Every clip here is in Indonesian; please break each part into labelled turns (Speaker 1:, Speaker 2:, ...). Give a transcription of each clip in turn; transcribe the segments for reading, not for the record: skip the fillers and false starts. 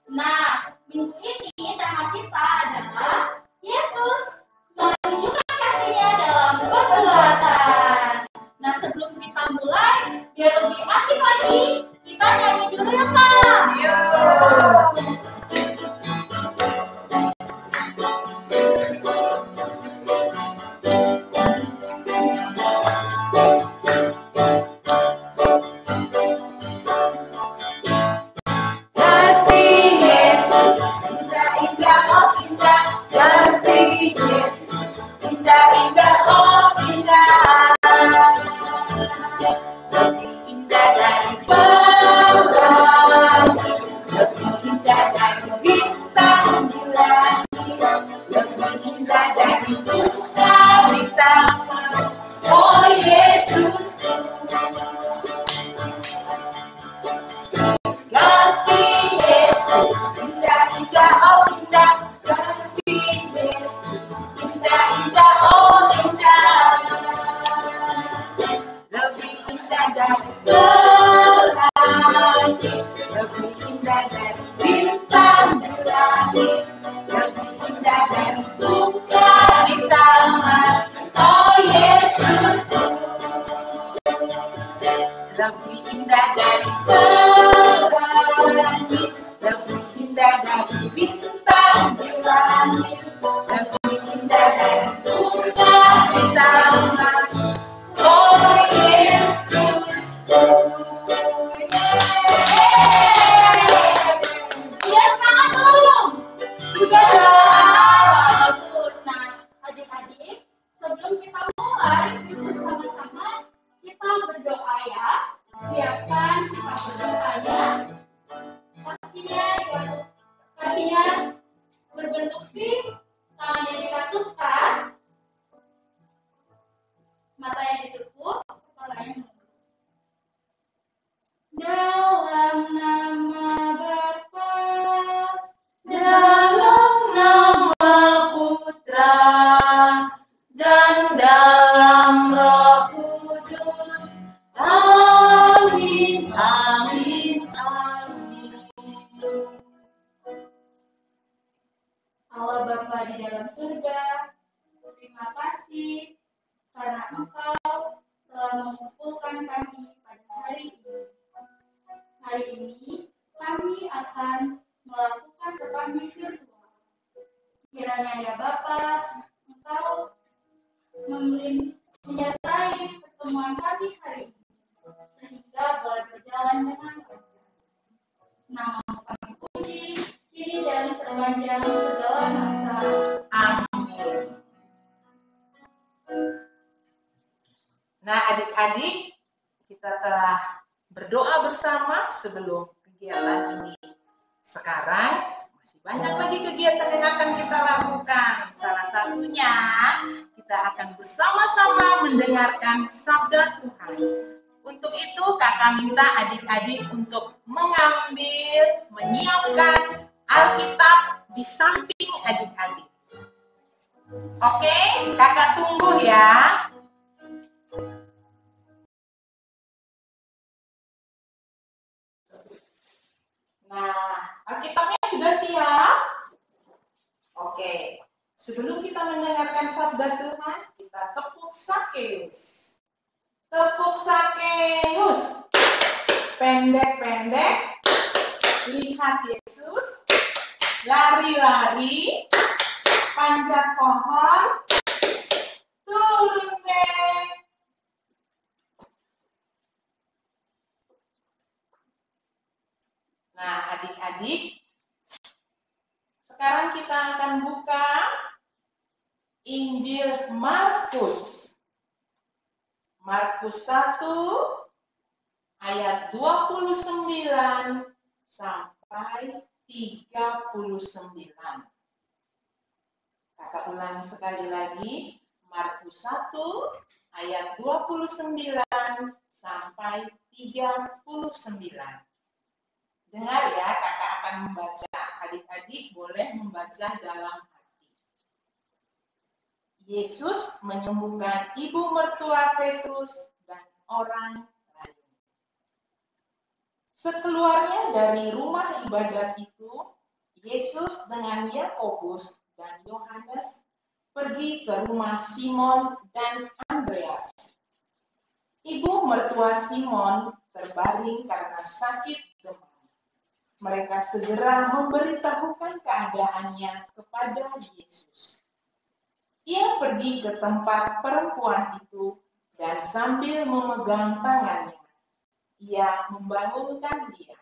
Speaker 1: Nah, minggu ini tema kita adalah Yesus menunjukkan kasihnya dalam perbuatan. Nah, sebelum kita mulai, biar lebih asik lagi, kita nyanyi dulu ya, Kak.
Speaker 2: Nah, adik-adik, kita telah berdoa bersama sebelum kegiatan ini. Sekarang masih banyak lagi kegiatan yang akan kita lakukan. Salah satunya kita akan bersama-sama mendengarkan sabda Tuhan. Untuk itu kakak minta adik-adik untuk menyiapkan Alkitab di samping adik-adik. Oke, kakak tunggu ya. Nah, Alkitabnya sudah siap? Oke, sebelum kita mendengarkan sabda Tuhan, kita tepuk Sakeus. Tepuk Sakeus. Pendek-pendek. Lihat Yesus. Lari-lari. Panjat pohon. Turun deh. Nah, adik-adik, sekarang kita akan buka Injil Markus. Markus 1 ayat 29 sampai 39. Kakak ulangi sekali lagi, Markus 1 ayat 29 sampai 39. Dengar ya, kakak akan membaca. Adik-adik boleh membaca dalam hati. Yesus menyembuhkan ibu mertua Petrus dan orang lain. Sekeluarnya dari rumah ibadat itu, Yesus dengan Yakobus dan Yohanes pergi ke rumah Simon dan Andreas. Ibu mertua Simon terbaring karena sakit demam. Mereka segera memberitahukan keadaannya kepada Yesus. Ia pergi ke tempat perempuan itu dan sambil memegang tangannya, ia membangunkan dia.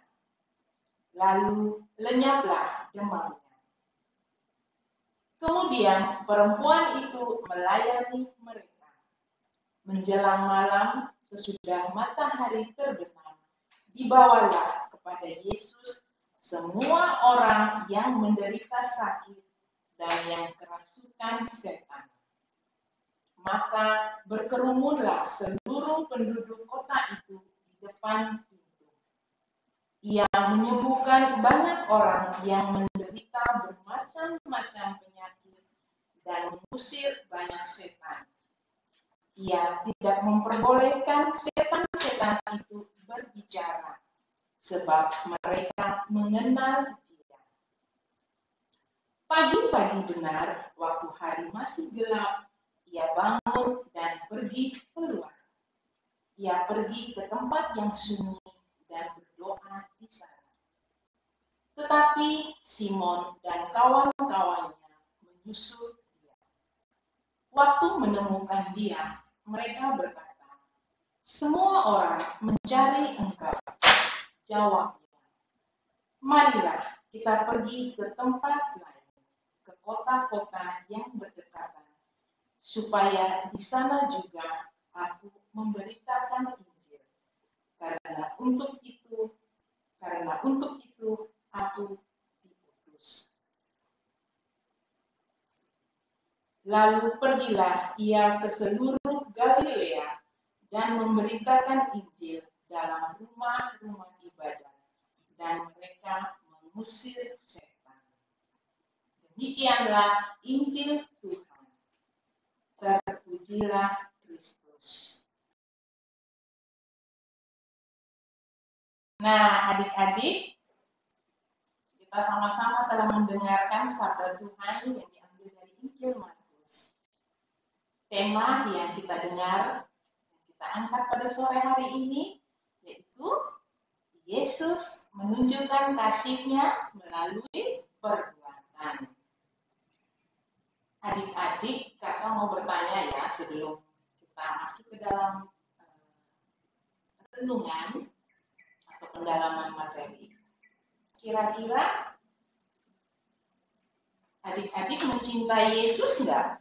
Speaker 2: Lalu lenyaplah demamnya. Kemudian perempuan itu melayani mereka. Menjelang malam, sesudah matahari terbenam, dibawalah kepada Yesus semua orang yang menderita sakit dan yang kerasukan setan. Maka berkerumunlah seluruh penduduk kota itu di depan pintu. Ia menyembuhkan banyak orang yang menderita bermacam-macam penyakit dan mengusir banyak setan. Ia tidak memperbolehkan setan-setan itu berbicara, sebab mereka mengenal dia. Pagi-pagi benar, waktu hari masih gelap, ia bangun dan pergi keluar. Ia pergi ke tempat yang sunyi dan berdoa di sana. Tetapi Simon dan kawan-kawannya menyusul dia. Waktu menemukan dia, mereka berkata, "Semua orang mencari engkau." Jawabnya, "Marilah kita pergi ke tempat lain, ke kota-kota yang berdekatan, supaya di sana juga aku memberitakan Injil. Karena untuk itu aku diutus." Lalu pergilah ia ke seluruh Galilea dan memberitakan Injil dalam rumah-rumah ibadah, dan mereka mengusir setan. Demikianlah Injil Tuhan. Terpujilah Kristus. Nah, adik-adik, kita sama-sama telah mendengarkan sabda Tuhan yang diambil dari Injil Matius. Tema yang kita dengar, yang kita angkat pada sore hari ini, yaitu Yesus menunjukkan kasih-Nya melalui perbuatan. Adik-adik, kakak mau bertanya ya sebelum kita masuk ke dalam renungan atau pendalaman materi. Kira-kira adik-adik mencintai Yesus enggak?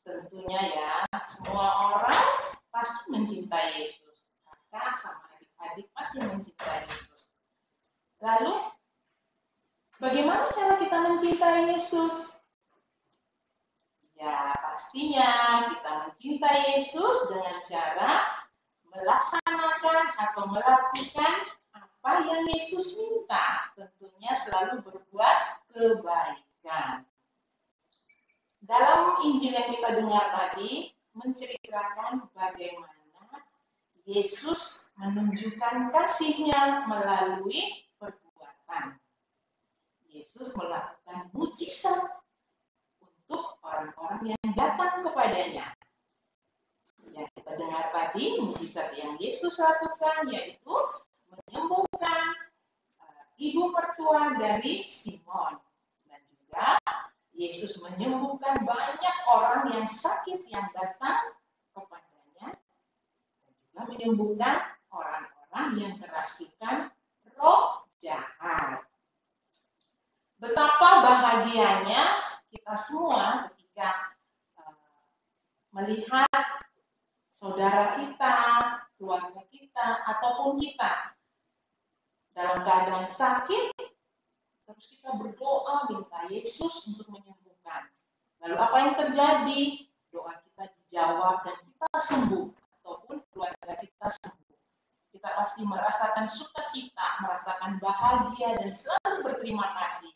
Speaker 2: Tentunya ya, semua orang pasti mencintai Yesus. Kakak sama adik-adik pasti mencintai Yesus. Lalu, bagaimana cara kita mencintai Yesus? Ya, pastinya kita mencintai Yesus dengan cara melaksanakan atau melakukan apa yang Yesus minta. Tentunya selalu berbuat kebaikan. Dalam Injil yang kita dengar tadi, menceritakan bagaimana Yesus menunjukkan kasih-Nya melalui perbuatan. Yesus melakukan mujizat untuk orang-orang yang datang kepadanya. Yang kita dengar tadi, mujizat yang Yesus lakukan yaitu menyembuhkan ibu mertua dari Simon. Dan juga Yesus menyembuhkan banyak orang yang sakit yang datang kepadanya. Dan juga menyembuhkan orang-orang yang kerasukan roh jahat. Betapa bahagianya kita semua ketika melihat saudara kita, keluarga kita, ataupun kita dalam keadaan sakit, terus kita berdoa minta Yesus untuk menyembuhkan. Lalu apa yang terjadi? Doa kita dijawab dan kita sembuh, ataupun keluarga kita sembuh. Kita pasti merasakan sukacita, merasakan bahagia, dan selalu berterima kasih.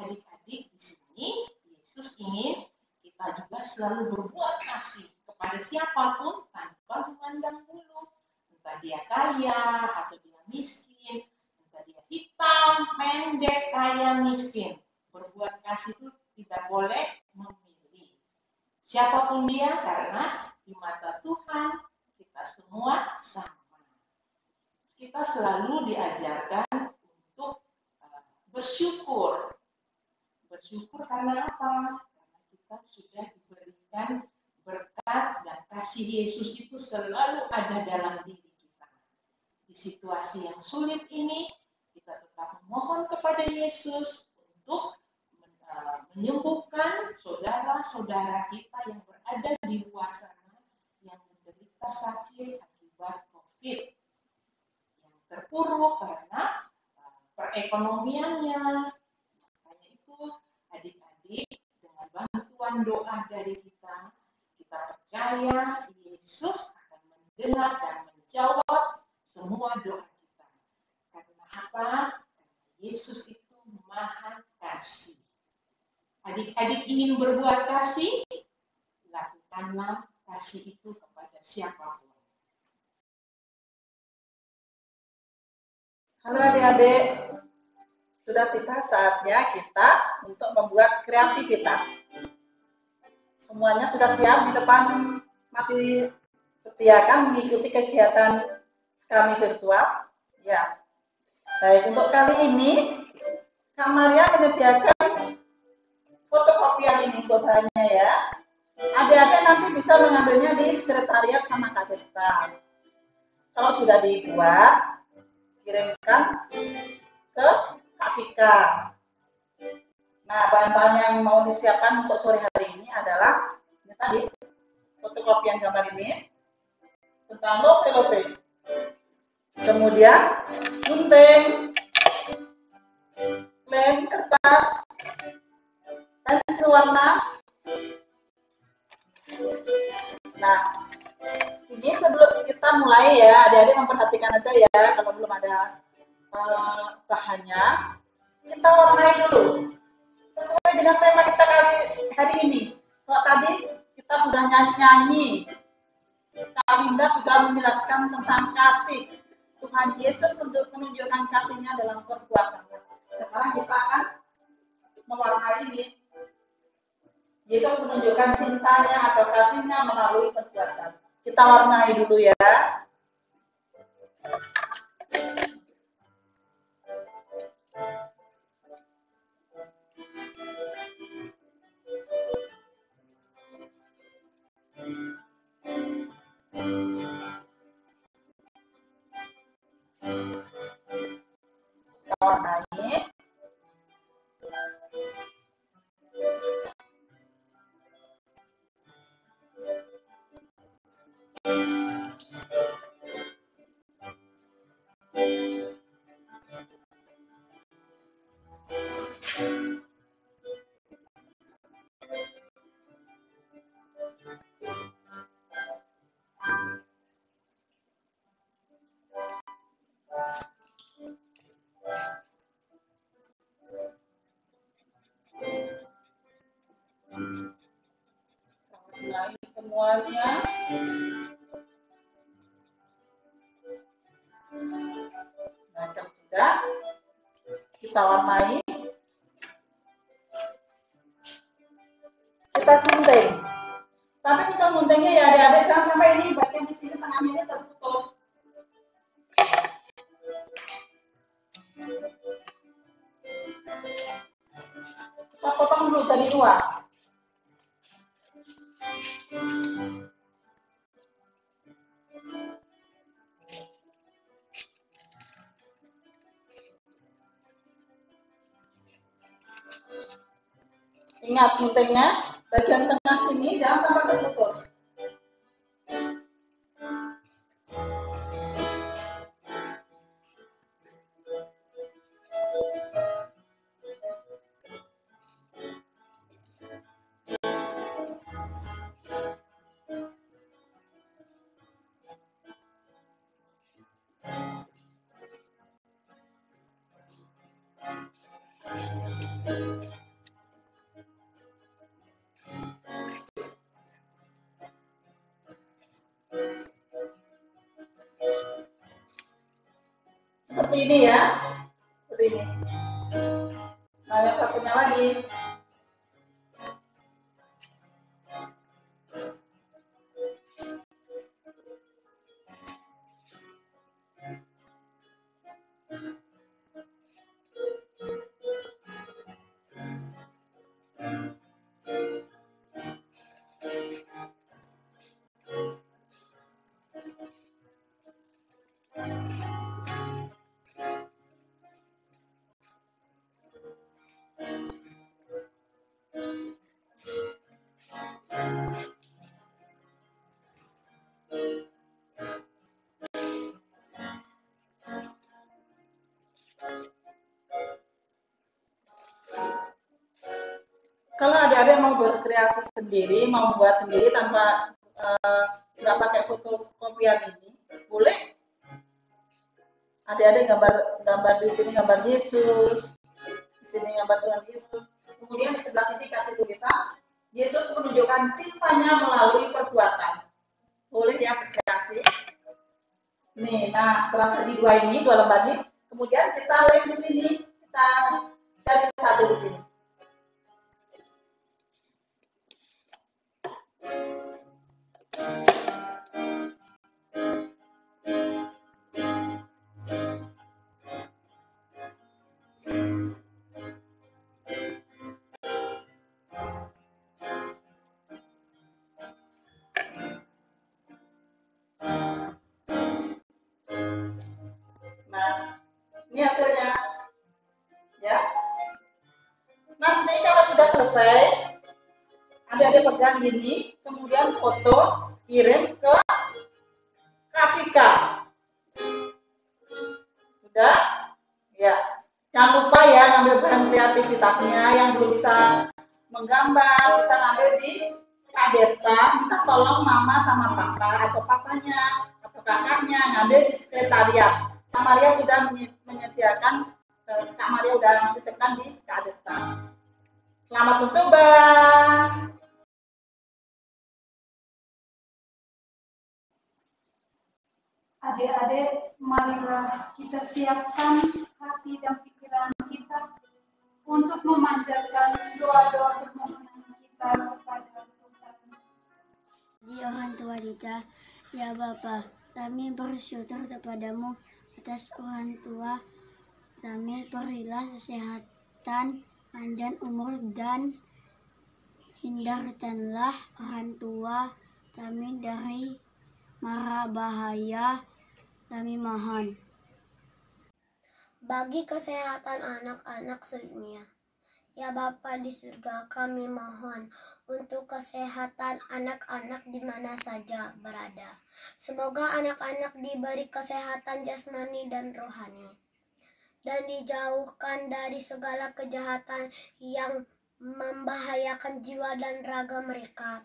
Speaker 2: Adik-adik, di sini Yesus ingin kita juga selalu berbuat kasih kepada siapapun tanpa memandang bulu. Entah dia kaya atau dia miskin, entah dia hitam, merah, pendek, kaya, miskin. Berbuat kasih itu tidak boleh memilih. Siapapun dia, karena di mata Tuhan kita semua sama. Kita selalu diajarkan untuk bersyukur. Bersyukur karena apa? Karena kita sudah diberikan berkat dan kasih Yesus itu selalu ada dalam diri kita. Di situasi yang sulit ini, kita tetap memohon kepada Yesus untuk menyembuhkan saudara-saudara kita yang berada di luar sana yang menderita sakit akibat COVID, yang terpuruk karena perekonomiannya. Makanya itu adik-adik, dengan bantuan doa dari kita percaya Yesus akan mendengar dan menjawab semua doa kita. Karena apa? Karena Yesus itu Maha Kasih. Adik-adik ingin berbuat kasih, lakukanlah kasih itu kepada siapapun.
Speaker 3: Halo adik-adik, sudah tiba saatnya kita untuk membuat kreativitas. Semuanya sudah siap di depan, masih setia kan mengikuti kegiatan kami virtual? Ya. Baik, untuk kali ini Kak Maria menyediakan fotokopian ini buat bahannya ya. Adik-adik nanti bisa mengambilnya di sekretariat sama Kak Desta. Kalau sudah dibuat, kirimkan ke Kak Vika. Nah, bahan-bahan yang mau disiapkan untuk sore hari ini adalah ini tadi fotokopian gambar ini tentang lope-lope. Kemudian gunting, lem, kertas, pensil warna. Nah, ini sebelum kita mulai ya, adik-adik memperhatikan aja ya, kalau belum ada bahannya, kita warnai dulu sesuai dengan tema kita hari ini. Kalau tadi kita sudah nyanyi-nyanyi, Kak Linda sudah menjelaskan tentang kasih. Tuhan Yesus untuk menunjukkan kasihnya dalam perbuatan. Sekarang kita akan mewarnai ini. Yesus menunjukkan cintanya atau kasihnya melalui perbuatan. Kita warnai dulu ya. Kita warnai. Mulai semuanya. Nah, sudah kita warnai. Kita gunting. Tapi kita guntingnya ya adik-adik, jangan sampai ini bagian di sini tengahnya ini terputus. Kita potong dulu dari luar. Ingat guntingnya bagian tengah sini jangan sampai terputus. Seperti ini ya, seperti ini. Nah, yang satunya lagi. Kalau adik-adik mau berkreasi sendiri, mau buat sendiri tanpa nggak pakai fotokopian ini, boleh. Adik-adik gambar di sini gambar Yesus, di sini gambar Tuhan Yesus. Kemudian di sebelah sini kasih tulisan Yesus menunjukkan cintanya melalui perbuatan. Boleh ya berkreasi. Nih, nah setelah tadi dua lembar ini, kemudian kita lem di sini, kita cari satu di sini. Nah, ini hasilnya, ya. Nanti kalau sudah selesai, adik-adik pegang gini, kemudian foto, kirim ke Kafika. Sudah? Ya. Jangan lupa ya ngambil bahan kreativitasnya yang belum bisa menggambar, bisa ngambil di Kak Desta, minta tolong mama sama papa atau papanya atau kakaknya ngambil di sekretariat. Kak Maria sudah menyediakan, Kak Maria sudah menitipkan di Kak Desta. Selamat mencoba.
Speaker 1: Adik-adik, marilah kita siapkan hati dan pikiran kita untuk memanjatkan doa-doa permohonan kita kepada Tuhan.
Speaker 4: Di orang tua kita, ya Bapa, kami bersyukur kepadamu atas orang tua kami, berilah kesehatan, panjang umur, dan hindarkanlah orang tua kami dari mara bahaya, kami mohon.
Speaker 5: Bagi kesehatan anak-anak sedunia, ya Bapa di surga, kami mohon untuk kesehatan anak-anak di mana saja berada. Semoga anak-anak diberi kesehatan jasmani dan rohani, dan dijauhkan dari segala kejahatan yang membahayakan jiwa dan raga mereka.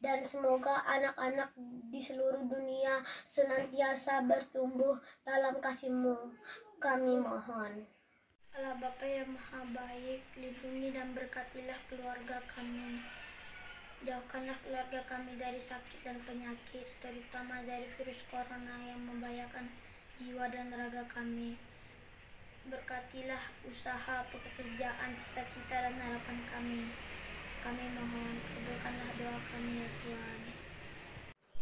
Speaker 5: Dan semoga anak-anak di seluruh dunia senantiasa bertumbuh dalam kasih-Mu, kami mohon. Allah Bapa yang Maha Baik, lindungi dan berkatilah keluarga kami. Jauhkanlah keluarga kami dari sakit dan penyakit, terutama dari virus corona yang membahayakan jiwa dan raga kami. Berkatilah usaha, pekerjaan, cita-cita dan harapan kami. Kami mohon, kabulkanlah doa kami ya Tuhan.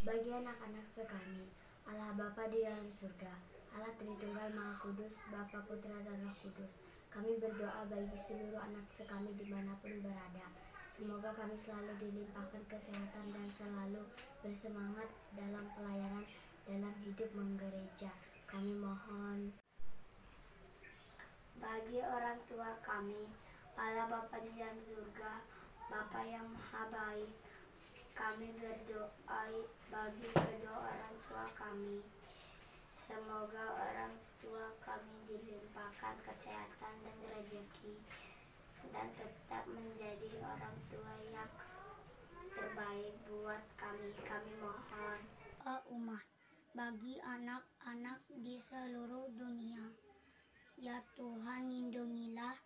Speaker 6: Bagi anak-anak sekami, Allah Bapa di dalam surga, Allah Tritunggal Maha Kudus, Bapa, Putra, dan Roh Kudus, kami berdoa bagi seluruh anak sekami dimanapun berada. Semoga kami selalu dilimpahkan kesehatan dan selalu bersemangat dalam pelayanan dalam hidup menggereja. Kami mohon.
Speaker 4: Bagi orang tua kami, Allah Bapa di dalam surga, Bapa yang Maha Baik, kami berdoa bagi kedua orang tua kami. Semoga orang tua kami dilimpahkan kesehatan dan rezeki, dan tetap menjadi orang tua yang terbaik buat kami. Kami mohon.
Speaker 5: Umat, bagi anak-anak di seluruh dunia, ya Tuhan, lindungilah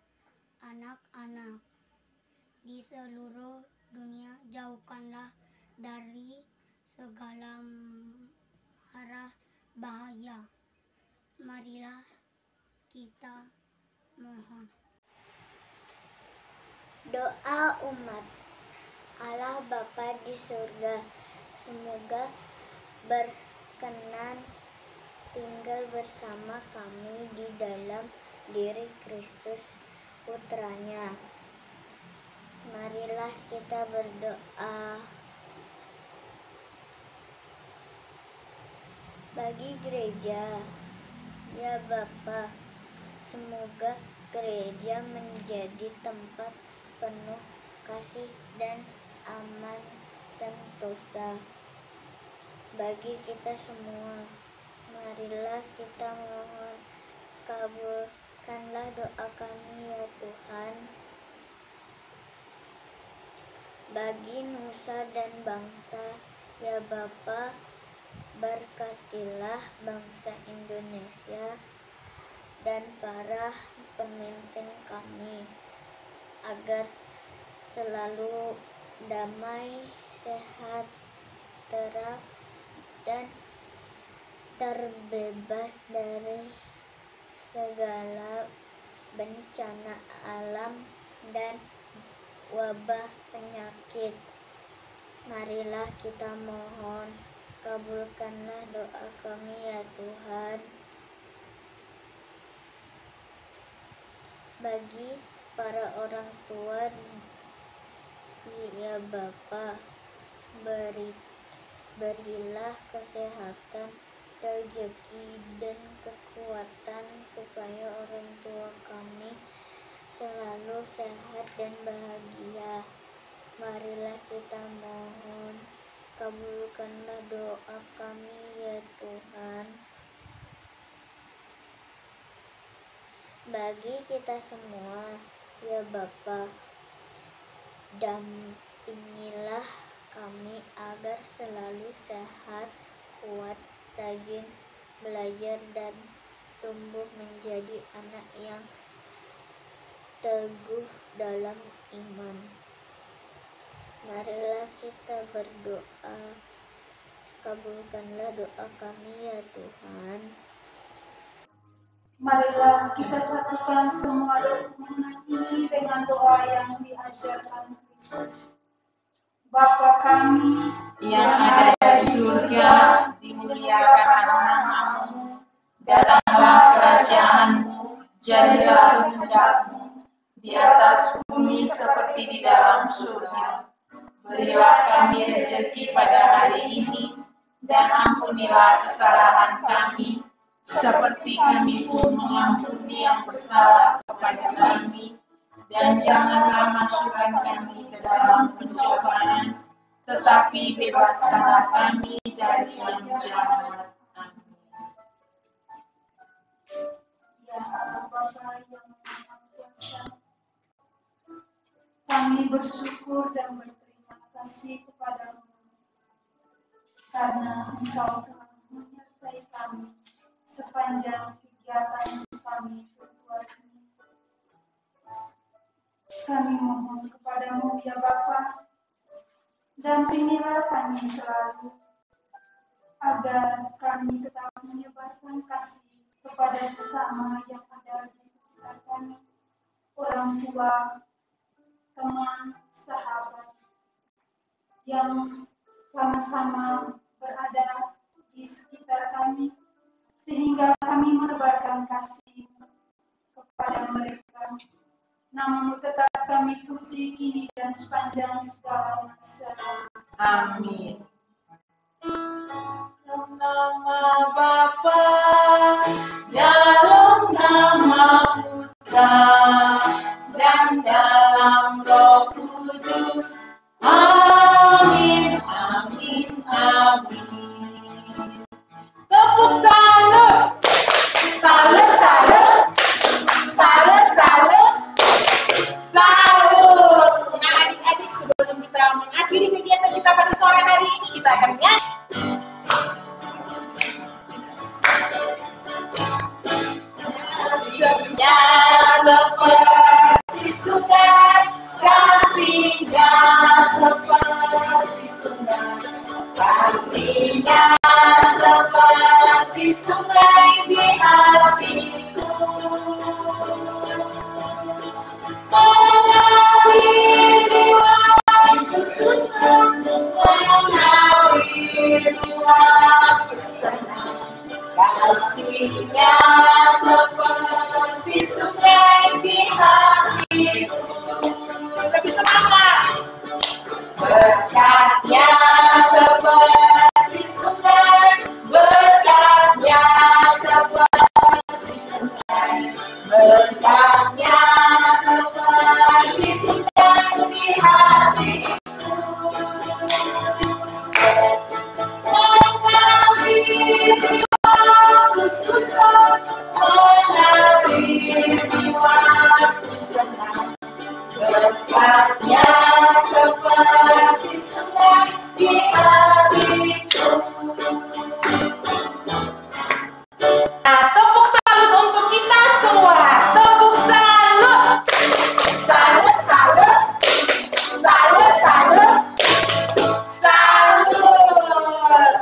Speaker 5: anak-anak di seluruh dunia, jauhkanlah dari segala mara bahaya. Marilah kita mohon.
Speaker 7: mohon.
Speaker 5: Doa umat. Allah Bapa di surga, semoga berkenan tinggal bersama kami di dalam diri Kristus Putranya. Marilah kita berdoa. Bagi gereja, ya Bapa, semoga gereja menjadi tempat penuh kasih dan aman sentosa bagi kita semua. Marilah kita mohon, kabulkanlah doa kami ya Tuhan. Bagi nusa dan bangsa, ya Bapa, berkatilah bangsa Indonesia dan para pemimpin kami agar selalu damai, sejahtera, dan terbebas dari segala bencana alam dan wabah penyakit. Marilah kita mohon, kabulkanlah doa kami ya Tuhan. Bagi para orang tua, ya Bapa, berilah kesehatan, rezeki, dan kekuatan supaya orang tua kami selalu sehat dan bahagia. Marilah kita mohon, kabulkanlah doa kami ya Tuhan. Bagi kita semua, ya Bapa, dampingilah kami agar selalu sehat, kuat, rajin belajar, dan tumbuh menjadi anak yang teguh dalam iman. Marilah kita berdoa, kabulkanlah doa kami ya Tuhan.
Speaker 1: Marilah kita satukan semua dokumen ini dengan doa yang diajarkan Kristus. Bapa kami
Speaker 2: yang ada di surga, dimuliakanlah namamu, datanglah kerajaanmu, jadilah kehendakmu di atas bumi seperti di dalam surga. Berilah kami rezeki pada hari ini, dan ampunilah kesalahan kami, seperti kami pun mengampuni yang bersalah kepada kami, dan janganlah masukkan kami ke dalam pencobaan, tetapi bebaskanlah kami dari yang jahat. Amin.
Speaker 1: Ya Allah Bapa yang Maha Kuasa, kami bersyukur dan berterima kasih kepadamu karena Engkau telah menyertai kami sepanjang kegiatan kami berbuat ini. Kami mohon kepadamu ya Bapa, dampingilah kami selalu agar kami tetap menyebarkan kasih kepada sesama yang ada di sekitar kami, orang tua, teman, sahabat yang sama-sama berada di sekitar kami, sehingga kami menebarkan kasih kepada mereka. Namun tetap kami puji kini dan sepanjang segala masa.
Speaker 2: Amin. Dalam nama Bapa, dalam nama Putra, dan dalam Roh Kudus. Amin, amin, amin. Tepuk salut, salut, salut, salut, salut, salut. Nah, adik-adik, sebelum kita mengakhiri kegiatan kita pada sore hari ini, kita akan menyanyi. Setia seperti suka kasih dan
Speaker 1: tempatnya seperti surga di hatiku. Mengalir waktu susah, mengalir waktu senang, tempatnya seperti surga di hatiku.
Speaker 2: Nah, tepuk salut untuk kita semua. Tepuk salut. Salut, salut. Salut, salut. Salut.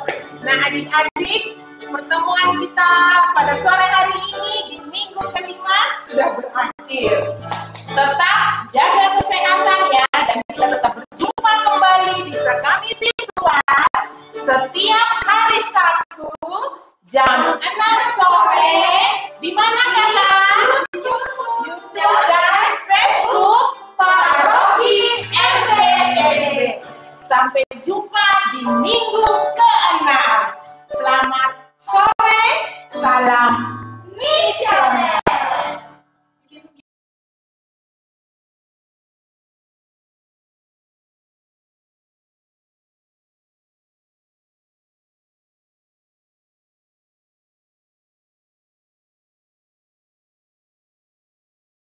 Speaker 2: Nah, adik-adik, pertemuan kita pada sore hari ini di minggu kelima sudah berakhir. Tetap jaga kesehatan ya, dan kita tetap berjumpa kembali bisa kami virtual setiap hari Sabtu jam 6 sore. Di mana kakak? YouTube dan Facebook Paroki MTSD. Sampai jumpa di minggu ke